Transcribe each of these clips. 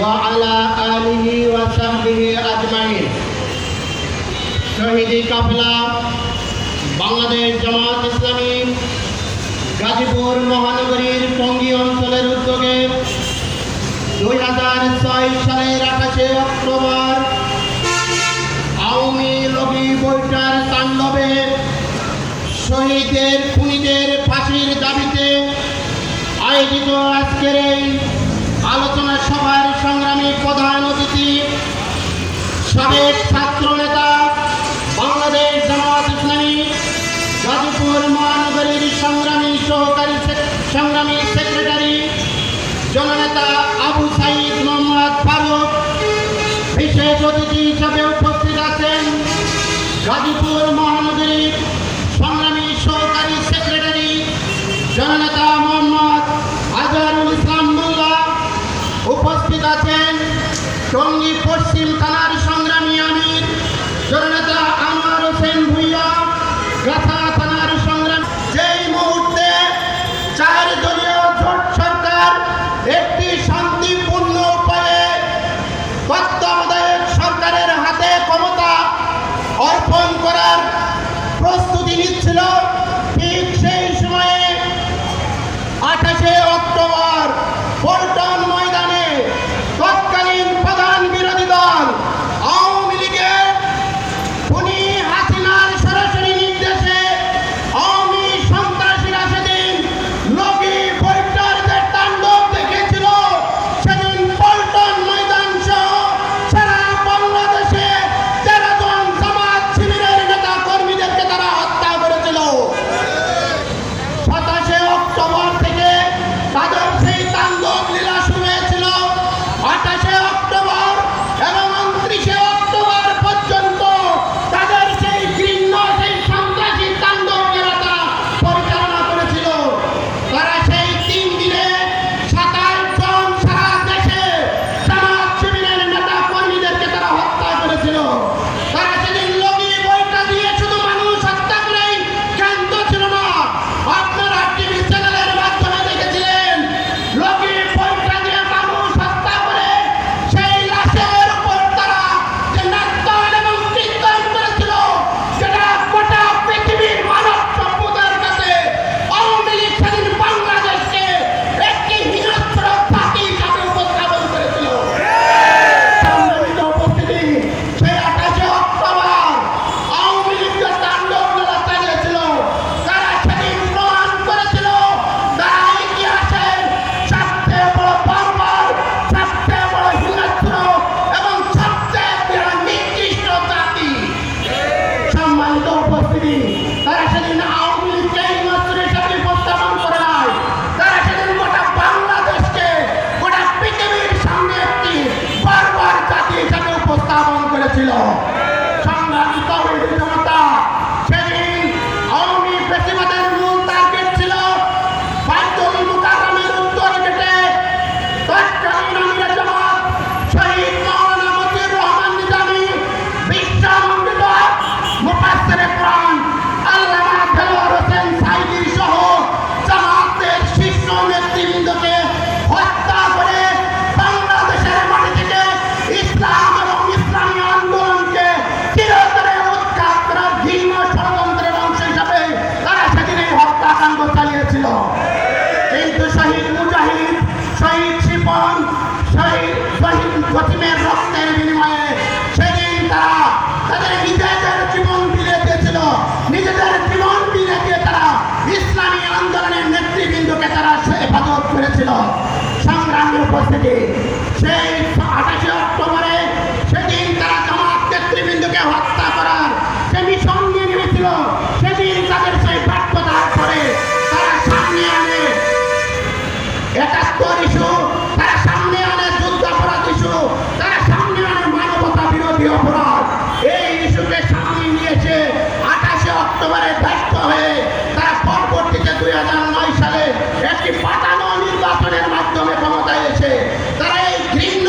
وعلى آله وصحبه أجمعين। শহীদি কাফেলা বাংলাদেশ জামাত ইসলামী গাজীপুর মহানগরীর টঙ্গী অঞ্চলের উদ্যোগে 2006 সালের 28 অক্টোবর আওয়ামী লগি বৈঠার তাণ্ডবে শহীদদের খুনিদের ফাঁসির দাবিতে আয়োজিত আজকের এই আলোচনা সভার সংগ্রামী প্রধান অতিথি সাবেক ছাত্র নেতা বাংলাদেশ জামাত ইসলামী গাজীপুর মহানগরীর সংগ্রামী সেক্রেটারি জননেতা আবু সাইদ মোহাম্মদ ফারুক, বিশেষ অতিথি হিসাবে উপস্থিত আছেন গাজীপুর মহানগরীর সংগ্রামী সহকারী সেক্রেটারি জননেতা মোহাম্মদ আজহারুল ইসলাম মোল্লা, উপস্থিত আছেন টঙ্গী পশ্চিম থানার সংগ্রামী আমির জননেতা আনোয়ার হোসেন ভুইয়া, গাথা থানার সংগ্রামী। যেই মুহূর্তে 4 দলীয় জোট সরকার একটি শান্তিপূর্ণ উপায়ে তত্ত্বাবধায়ক সরকারের হাতে ক্ষমতা অর্পণ করার প্রস্তুতি নিচ্ছিল, ঠিক সেই সময়ে 28 অক্টোবর পল্টন ময়দানে তৎকালীন প্রধান বিরোধী দল আওয়ামী লীগের খুনি হাসিনার সরাসরি নির্দেশে আওয়ামী সন্ত্রাসীরা সেদিন লগি বৈঠার যে তাণ্ডব দেখেছিল, সেদিন পল্টন ময়দান সহ সারা বাংলাদেশে 13 জন জামাত শিবিরের নেতা কর্মীদেরকে তারা হত্যা করেছিল। 27 অক্টোবর থেকে তাদের সেই তাণ্ডব লীলা শুরু হয়েছিল। 28 অক্টোবর এবং 29 অক্টোবর পর্যন্ত তাদের সেই ঘৃণ্য সেই সন্ত্রাসী তাণ্ডবকেরা তারা পরিচালনা করেছিল। তারা সেই 3 দিনে 27 জন সারা দেশে জামাত শিবিরের নেতা কর্মীদেরকে তারা হত্যা করেছিল। তারা সেদিন লগি বৈঠা দিয়ে শুধু মানুষ হত্যা করেই ক্ষান্ত ছিল না, আপনারা টিভি চ্যানেলের মাধ্যমে দেখেছিলেন লগি বৈঠা দিয়ে মানুষ হত্যা করে সেই লাশের উপর তারা যে নাট্যন এবং কীর্তন করেছিল, যেটা গোটা পৃথিবীর মানব সভ্যতার কাছে আওয়ামী লীগ সেদিন বাংলাদেশকে একটি হিংস্র জাতি হিসাবে উপস্থাপন করেছিল। সম্মানিত উপস্থিতি, সেই 28 অক্টোবর আওয়ামী লীগ যে তাণ্ডব লীলা চালিয়েছিল, তারা সেদিন প্রমাণ করেছিল তারা ইতিহাসের সবচেয়ে বড় বারবার, সবচেয়ে বড় হিংস্র এবং সবচেয়ে বড় নিকৃষ্ট জাতি। সম্মানিত উপস্থিতি, তারা সেদিন আওয়ামী লীগকে হিংস্র হিসাবে উপস্থাপন করে নাই, তারা সেদিন গোটা বাংলাদেশকে গোটা পৃথিবীর সামনে একটি বারবার জাতি হিসাবে উপস্থাপন করেছিল। সংগ্রামিত জনতা, সেদিন আওয়ামী ফ্যাসিবাদের মূল টার্গেট ছিল বাইতুল মুকাররমের উত্তর গেটে তৎকালীন আমিরে জামাত শহীদ মাওলানা মতিউর রহমান নিজামী, বিশ্বমন্ডিত মুফাসসিরে কোরআন আল্লামা দেলোয়ার হোসেন সাঈদী সহ জামাতের শীর্ষ নেতৃবৃন্দকে হত্যা করে বাংলাদেশের মাটি থেকে ইসলাম এবং ইসলামী আন্দোলনকে চিরতরে উৎখাত করার ঘৃণ্য ষড়যন্ত্রের অংশ হিসাবে তারা সেদিন এই হত্যাকাণ্ড চালিয়েছিল। কিন্তু শহীদ মুজাহিদ, শহীদ শিপন, শহীদ জসিমের রক্তের বিনিময়ে সেদিন তারা তাদের নিজেদের জীবন বিলিয়ে দিয়েছিল। নিজেদের জীবন বিলিয়ে দিয়ে তারা ইসলামী আন্দোলনের নেতৃবৃন্দকে তারা হেফাজত করেছিল। সংগ্রামী উপস্থিতি, সেই 28 অক্টোবরে সেদিন তারা জামাত নেতৃবৃন্দকে হত্যা করার যে মিশন নিয়ে নেমেছিল, সেদিন তাদের সেই ব্যর্থতার পরে তারা সামনে আনে 71 ইস্যু, তারা সামনে আনে যুদ্ধাপরাধ ইস্যু, তারা সামনে আনে মানবতা বিরোধী অপরাধ। এই ইস্যুকে সামনে নিয়েছে 28 অক্টোবরে ব্যর্থ হয়ে তারা পরবর্তীতে 2009 সালে একটি পাতানো নির্বাচনের মাধ্যমে ক্ষমতায় এসে তারা এই ঘৃণ্য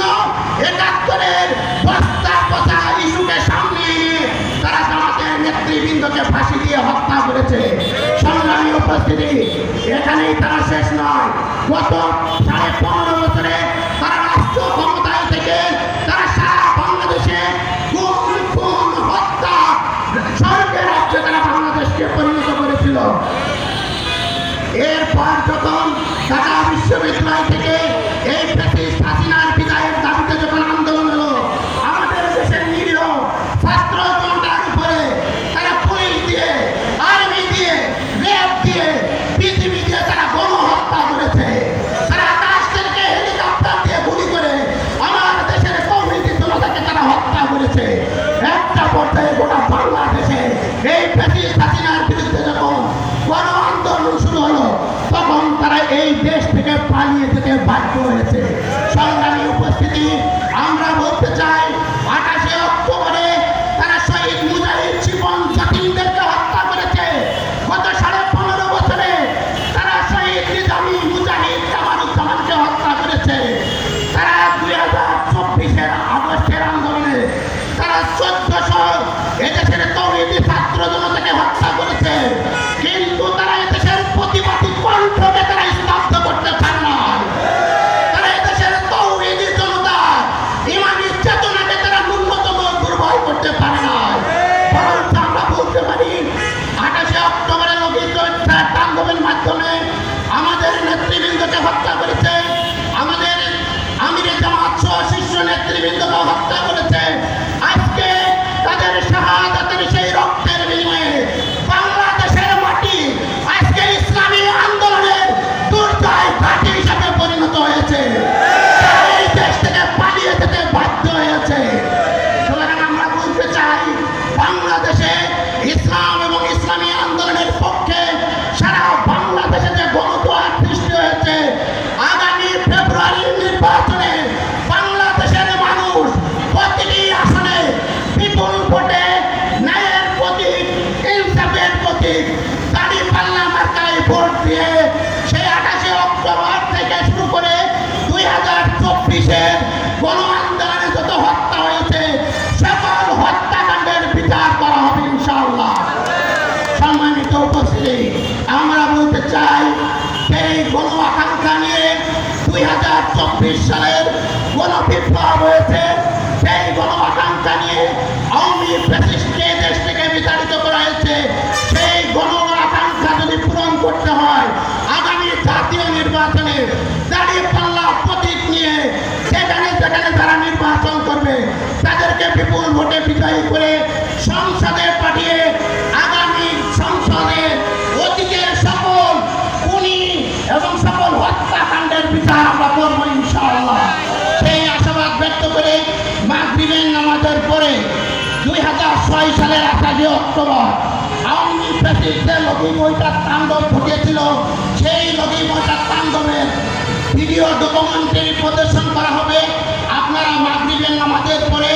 71-এর বস্তা পচা ইস্যুকে সামনে এনে তারা জামাতের নেতৃবৃন্দকে ফাঁসি দিয়ে হত্যা করেছে। সংগ্রামী উপস্থিতি, এখানেই তারা শেষ নয়। গত 15.5 বছরে তারা রাষ্ট্র ক্ষমতায় যখন ঢাকা বিশ্ববিদ্যালয় থেকে এই ফ্যাসিস্ট হাসিনার বিদায়ের দাবিতে যখন আন্দোলন হলো, আমাদের দেশের নিরীহ ছাত্র জনতার উপরে তারা পুলিশ দিয়ে, আর্মি দিয়ে, র্যাব দিয়ে, বিজিবি দিয়ে তারা গণহত্যা করেছে। তারা আকাশ থেকে হেলিকপ্টার দিয়ে গুলি করে আমার দেশের কওমি জনতাকে তারা হত্যা করেছে। একটা পর্যায়ে গোটা বাংলাদেশে এই ফ্যাসিস্ট হাসিনার বিরুদ্ধে যখন গণ আন্দোলন শুরু হলো, তখন তারা এই দেশ থেকে পালিয়ে যেতে বাধ্য হয়েছে। সংগ্রামী উপস্থিতি, আমরা বলতে চাই 28 অক্টোবরে তারা শহীদ মুজাহিদ শিপন জাতিনদেরকে হত্যা করেছে। গত 15.5 বছরে তারা শহীদ নিজামী মুজাহিদ কামারুজ্জামানকে হত্যা করেছে। তারা 2024-এর আগস্টের আন্দোলনে তারা 1400 এদেশের তৌহিদি ছাত্র জনতাকে হত্যা করেছে। কিন্তু তারা এদেশের প্রতিবাদী কণ্ঠকে তারা স্তব্ধ করতে পারে না। তারা এদেশের তৌহিদি জনতা ইমানি চেতনাকে তারা ন্যূনতম দুর্বল করতে পারে না। বরং আমরা বলতে পারি 28 অক্টোবরে লোকিত তাণ্ডবের মাধ্যমে আমাদের নেতৃবৃন্দকে হত্যা করেছে, আমাদের আমিরে জামাত সহ শীর্ষ নেতৃবৃন্দকে হত্যা করেছে। আজকে তাদের শাহাদাতের সেই রক্তের বিনিময়ে বাংলাদেশের মাটি আজকে ইসলামী আন্দোলনের দুর্জয় ঘাঁটি হিসাবে পরিণত হয়েছে। এই দেশ থেকে পালিয়ে যেতে বাধ্য হয়েছে। সুতরাং আমরা বলতে চাই, বাংলাদেশে ইসলাম এবং ইসলামী আন্দোলনের পক্ষে সারা বাংলাদেশে যে গণজোয়ার সৃষ্টি হয়েছে, আগামী ফেব্রুয়ারির নির্বাচনে বাংলাদেশের মানুষ প্রতিটি আসনে বিপুল ভোটে ন্যায়ের প্রতীক, ইনসাফের প্রতীক দাঁড়িপাল্লা মার্কায় ভোট দিয়ে সেই 28 অক্টোবর থেকে শুরু করে 2024-এর গণ আন্দোলনে যত হত্যা হয়েছে সকল হত্যাকাণ্ডের বিচার করা হবে ইনশাআল্লাহ। সম্মানিত উপস্থিতি, আমরা বলতে চাই, সেই গণ আকাঙ্ক্ষা নিয়ে 2024 সালের গণবিপ্লব হয়েছে। সেই গণ আকাঙ্ক্ষা নিয়ে আওয়ামী ফ্যাসিস্টকে দেশ থেকে বিতাড়িত করা হয়েছে। সেই গণ আকাঙ্ক্ষা যদি পূরণ করতে হয়, আগামী জাতীয় নির্বাচনে দাঁড়িপাল্লা প্রতীক নিয়ে যেখানে যেখানে যারা নির্বাচন করবে তাদেরকে বিপুল ভোটে বিজয়ী করে সংসদে পাঠিয়ে আগামী সংসদে অতীতের সকল খুনি এবং সকল হত্যাকাণ্ডের বিচার আমরা করব ইনশাআল্লাহ। সেই আশাবাদ ব্যক্ত করে মাগরিবের নামাজের পরে 2006 সালের 28 অক্টোবর আওয়ামী ফ্যাসিস্টদের লগি বইটার তাণ্ডব ঘটিয়েছিল। সেই লগি বইটার তাণ্ডবের ভিডিও ডকুমেন্টারি প্রদর্শন করা হবে। আপনারা মাগরিবের নামাজের পরে